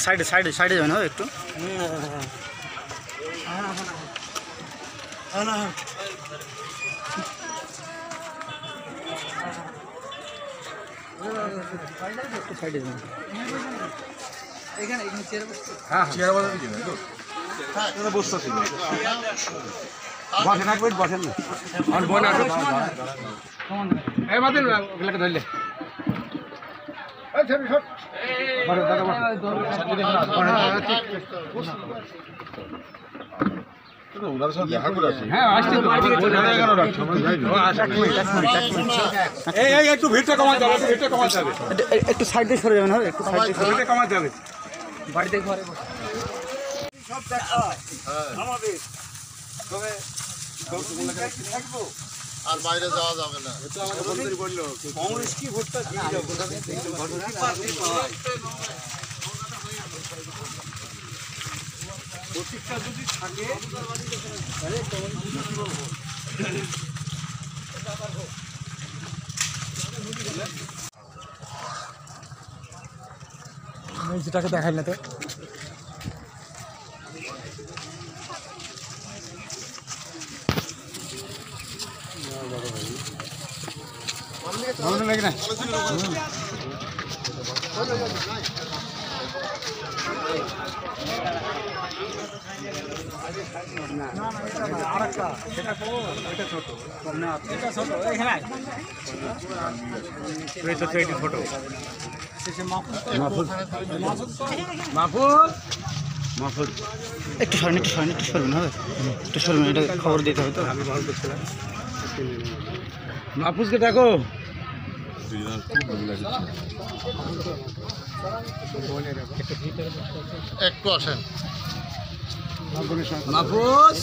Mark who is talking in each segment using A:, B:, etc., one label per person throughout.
A: সাইডে সাইডে সাইডে যাবেন হবে একটু সাইডে যাবেন এখানে এখানে চেয়ারে বসতে হ্যাঁ চেয়ারে বসতে দিবেন তো হ্যাঁ এখানে বসতে দিবেন বসেন এক মিনিট বসেন না আর বোন আসো এই মাদিন ওগুলাকে ধরলে এই ছবি শট বড় দাদা বস তো ওনার সাথে দেখা করে আসি হ্যাঁ আসছি তো কেন রাখছো আমরা যাই না আচ্ছা এই এই একটু ভিড়টা কমা যাবে একটু ভিড়টা কমা যাবে একটু সাইড দিয়ে সরে যাবেন হবে একটু সাইড দিয়ে ভিড়টা কমা যাবে বাড়িতে ঘরে বসে সব দেখা আমাদের তবে থাকবো আর বাইরে যাওয়া যাবে না এটা আমাকে বন্ধুই বলল কংগ্রেস কি ভোটটা দিয়ে যাবে প্রতীকটা যদি থাকে তাহলে যেটাকে দেখাই না তো লাগে না একটু সরেন একটু সরেন একটু সরবেন হবে একটু সরবেন এটা খবর দিতে হবে তো আমি ভালো করছিলাম মাহফুজকে ডাকো একটু আসেন মাহফুজ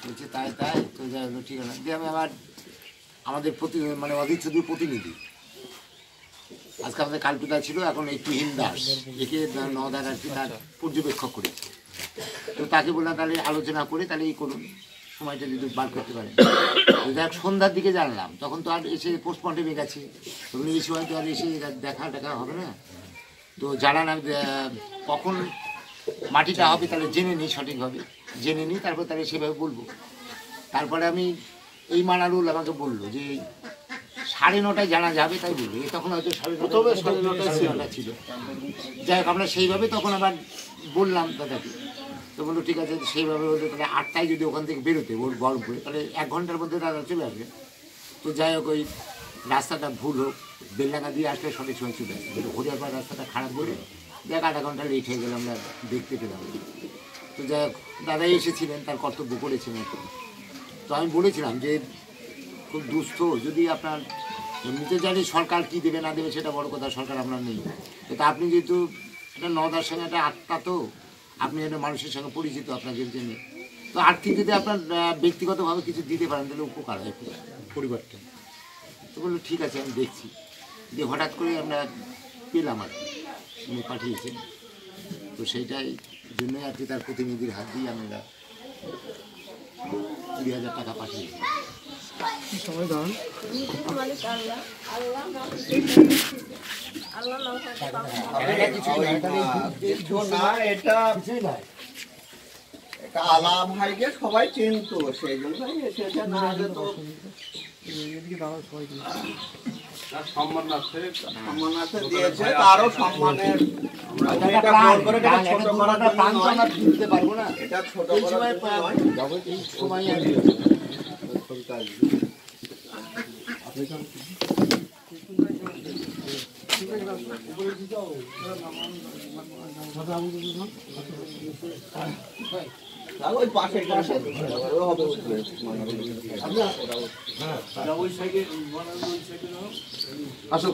A: বলছে তাই তাই তো যাই হলো ঠিক আছে দিয়ে আমি আবার আমাদের মানে অজিত চৌধুরীর প্রতিনিধি আজকে আমাদের কালপিতা ছিল এখন এই তুহিন দাস একে নদার আর কি তার পর্যবেক্ষক করেছে তো তাকে বললাম তাহলে আলোচনা করে তাহলে এই করুন সময়টা যদি বার করতে পারেন দেখ সন্ধ্যার দিকে জানলাম তখন তো আর এসে পোস্টমর্টেমে গেছে তখন এই সময় তো আর এসে দেখা টাকা হবে না তো জানালাম কখন মাটিটা হবে তাহলে জেনে নিই সঠিকভাবে জেনে নিই তারপর তাহলে সেভাবে বলবো তারপরে আমি এই মানারুল আমাকে বললো যে 9:30টায় জানা যাবে তাই বলবো তখন হয়তো 9:30 ছিল যাই হোক আমরা সেইভাবে তখন আবার বললাম দাদাকে তো বললো ঠিক আছে সেইভাবে বলতে তাহলে 8টায় যদি ওখান থেকে বেরোতে ওর গরম করে তাহলে 1 ঘন্টার মধ্যে দাদা চলে আসবে তো যাই হোক ওই রাস্তাটা ভুল হোক বেলডাঙ্গা দিয়ে আসলে সঠিক সময় চলে আসবে কিন্তু হরিয়ারপাড় রাস্তাটা খারাপ বলে দেখ 1/2 ঘন্টা লেট হয়ে গেলে আমরা দেখতে পেলাম তো যাই হোক দাদাই এসেছিলেন তার কর্তব্য করেছেন তো আমি বলেছিলাম যে খুব দুস্থ যদি আপনার এমনিতে জানি সরকার কী দেবে না দেবে সেটা বড় কথা সরকার আপনার নেই তো আপনি যেহেতু একটা নদার সঙ্গে একটা আত্মা তো আপনি একটা মানুষের সঙ্গে পরিচিত আপনাকে জেনে তো আর্থিক যদি আপনার ব্যক্তিগতভাবে কিছু দিতে পারেন তাহলে উপকার হয় পরিবারটা তো বললো ঠিক আছে আমি দেখছি দিয়ে হঠাৎ করে আমরা পেলাম আর কি উনি পাঠিয়েছেন তো সেইটাই জন্যই আর কি তার প্রতিনিধির হাত দিয়ে আমরা 20,000 টাকা পাঠিয়েছি সময় ধরুন
B: এটা আলা ভাইকে সবাই চিনতো সেই জন্যই এসেছে না আগে তো সম্মান আছে দিয়েছে তারও সম্মানের দিতে পারবো না এটা ছোট সময় ওই পাশে পাশে হবে ওই সাইডে আসো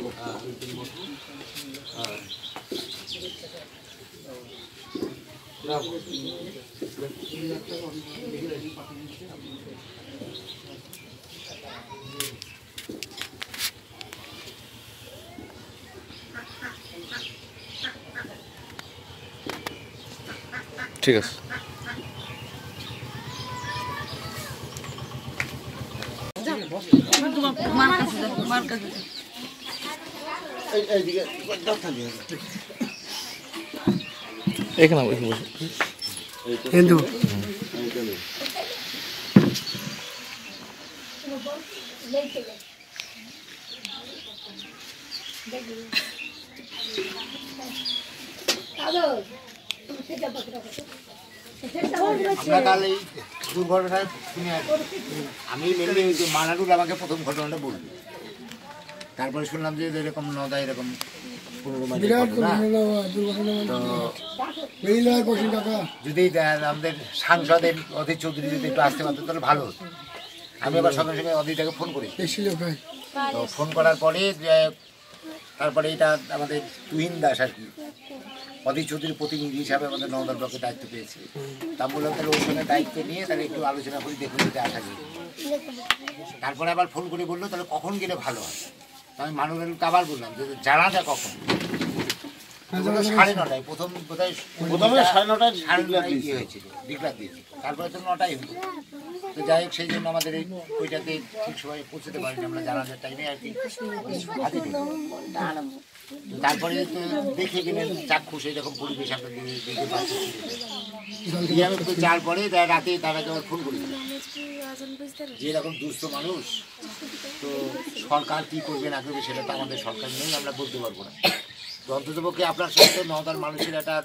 A: ঠিক আছে
C: এখানে বসে
D: হিন্দু
A: আমরা কাল এই দুর্ঘটনায় শুনে আসি। আমি মেনলি ওই যে মানারুল আমাকে প্রথম ঘটনাটা বলল, তারপরে শুনলাম যে এরকম নদা এরকম 15 মাইলের ঘটনা। তো যদি আমাদের সাংসদের অধীর চৌধুরী যদি একটু আসতে পারতো তাহলে ভালো হতো। আমি আবার সঙ্গে সঙ্গে অধীরটাকে ফোন করি, তো ফোন করার পরে তারপরে এটা আমাদের তুহিন দাস আর কি অধীর চৌধুরীর প্রতিনিধি হিসাবে আমাদের নওদার ব্লকে দায়িত্ব পেয়েছে। তা বললাম তাহলে ওর সঙ্গে দায়িত্ব নিয়ে তাহলে একটু আলোচনা করি, দেখুন যদি আসা যায়। তারপরে আবার ফোন করে বললো তাহলে কখন গেলে ভালো হয়। তো আমি মানুষকে আবার বললাম যে জানাটা কখন? 9:30 প্রথম বোধহয় 9:30 ইয়ে হয়েছিল, ডিক্লার দিয়েছিল, তারপরে তো 9টাই হলো। তো যাই হোক সেই জন্য আমাদের এই ওইটাতে ঠিক সময় পৌঁছতে পারিনি আমরা জানাজার টাইমে আর কি হাতে ঢুকি। তারপরে তো দেখে গেলেন চাক্ষুষ এরকম পরিবেশ আমরা দেখতে পাচ্ছি। আমি যার পরে রাতে তারাকে আবার ফোন করি যে এরকম দুস্থ মানুষ, তো সরকার কী করবে না করবে সেটা তো আমাদের সরকার নেই, আমরা বলতে পারবো না। তো অন্ততপক্ষে আপনার সঙ্গে নওদার মানুষের একটা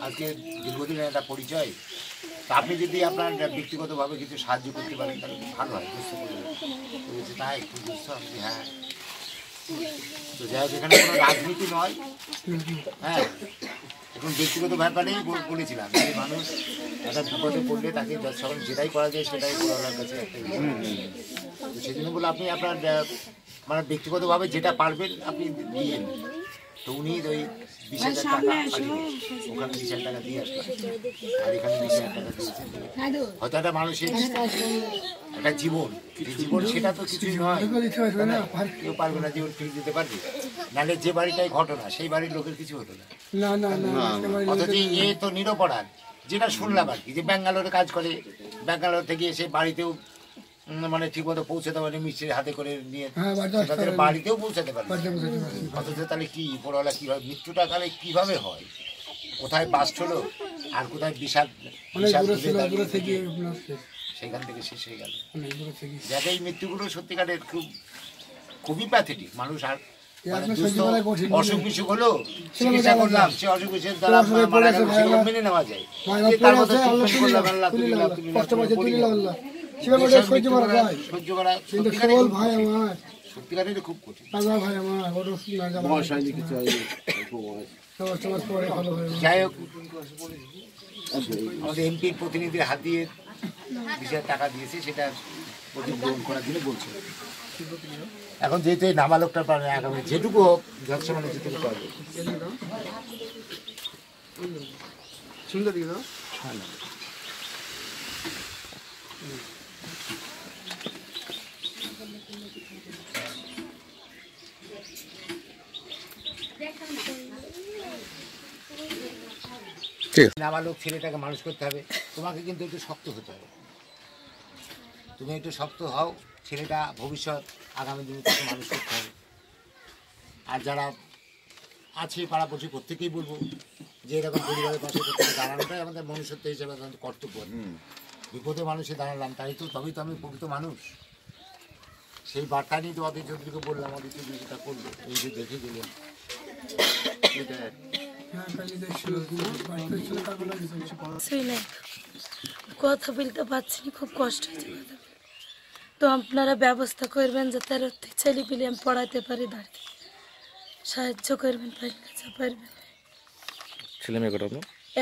A: আজকে দীর্ঘদিনের একটা পরিচয়, তা আপনি যদি আপনার ব্যক্তিগতভাবে কিছু সাহায্য করতে পারেন তাহলে খুব ভালো হয়। দুস্থ পরিবার বলেছে তাই খুব দুস্থ, আমি হ্যাঁ। তো যাই হোক এখানে কোনো রাজনীতি নয়, হ্যাঁ এখন ব্যক্তিগত ব্যাপারেই বলেছিলাম যে মানুষ একটা বিপদে পড়লে তাকে যখন যেটাই করা যায় সেটাই করার কাছে একটা তো সেই জন্য বলে আপনি আপনার মানে ব্যক্তিগতভাবে যেটা পারবেন আপনি দিয়ে। তো উনি ওই 20,000 টাকা ওখানে 20,000 টাকা দিয়ে আসলাম, আর এখানে 20,000 টাকা দিয়েছেন। হয়তো একটা মানুষের একটা জীবন, জীবন সেটা তো কিছুই নয়, কেউ পারবে না জীবন ফিরে দিতে পারবে। নাহলে যে বাড়িটাই ঘটনা সেই বাড়ির লোকের কিছু হতো না। অথচ এ তো নিরপরাধ, যেটা শুনলাম আর কি, যে ব্যাঙ্গালোরে কাজ করে, ব্যাঙ্গালোর থেকে এসে বাড়িতেও মানে ঠিক মতো পৌঁছাতে পারে, মিষ্টির হাতে করে নিয়ে তাদের বাড়িতেও পৌঁছাতে পারে। অথচ তাহলে কি উপরওয়ালা কীভাবে মৃত্যুটা তাহলে কীভাবে হয়, কোথায় বাস ছিল আর কোথায় বিষাদ সেখান থেকে শেষ হয়ে গেল। যাতে এই মৃত্যুগুলো সত্যিকারের খুবই প্যাথেটিক। মানুষ আর অসুখ বিসুখ হলো চিকিৎসা করলাম, সে অসুখ বিসুখের দ্বারা মারা গেল, সেগুলো মেনে নেওয়া যায়। তার মধ্যে ট্রিটমেন্ট করলাম, আল্লাহ সহ্য করা সত্যিকারের খুব কঠিন। যাই হোক আমাদের এমপির প্রতিনিধির হাত দিয়ে 20,000 টাকা দিয়েছে, সেটা গ্রহণ করার জন্য বলছে। এখন যেহেতু এই নাবালকটা পারে আগামী যেটুকু হোক যথেষ্ট মানে যেটুকু পারবে। নাবালক ছেলেটাকে মানুষ করতে হবে, তোমাকে কিন্তু একটু শক্ত হতে হবে। তুমি একটু শক্ত হও, ছেলেটা ভবিষ্যৎ আগামী দিনে তাকে মানুষ করতে হবে। আর যারা আছে পাড়াপড়শি প্রত্যেকেই বলবো যে এরকম পরিবারের পাশে প্রত্যেকে দাঁড়ানোটাই আমাদের মনুষ্যত্ব হিসেবে আমাদের কর্তব্য। বিপদে মানুষে দাঁড়ালাম তবেই তো আমি প্রকৃত মানুষ। সেই বার্তা নিয়ে তো অধীর চৌধুরীকে বললাম, অধীর চৌধুরী যেটা করলো এই যে দেখে গেলেন
E: কথা বলতে পারছি না, খুব কষ্ট হয়েছে কথা। তো আপনারা ব্যবস্থা করবেন যাতে আর ছেলে পিলে আমি পড়াতে পারি, বাড়িতে সাহায্য করবেন, পারবেন।
C: ছেলে মেয়ে কটা?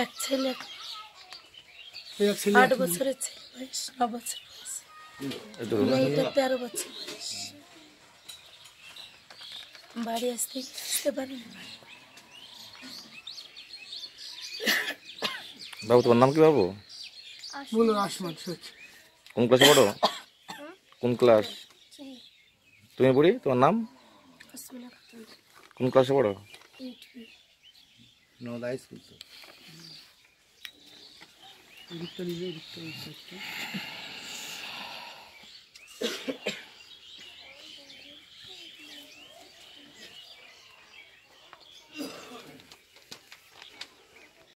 E: এক ছেলে, 8 বছরের ছেলে বয়স, 9 বছর বয়স, মেয়েটা 13 বছর বয়স। বাড়ি আসতে পারেন।
C: বাবু তোমার নাম কি বাবু? কোন ক্লাসে পড়ো? কোন ক্লাস? তুমি পড়ি, তোমার নাম? কোন ক্লাসে পড়ো?
A: নওদা স্কুল।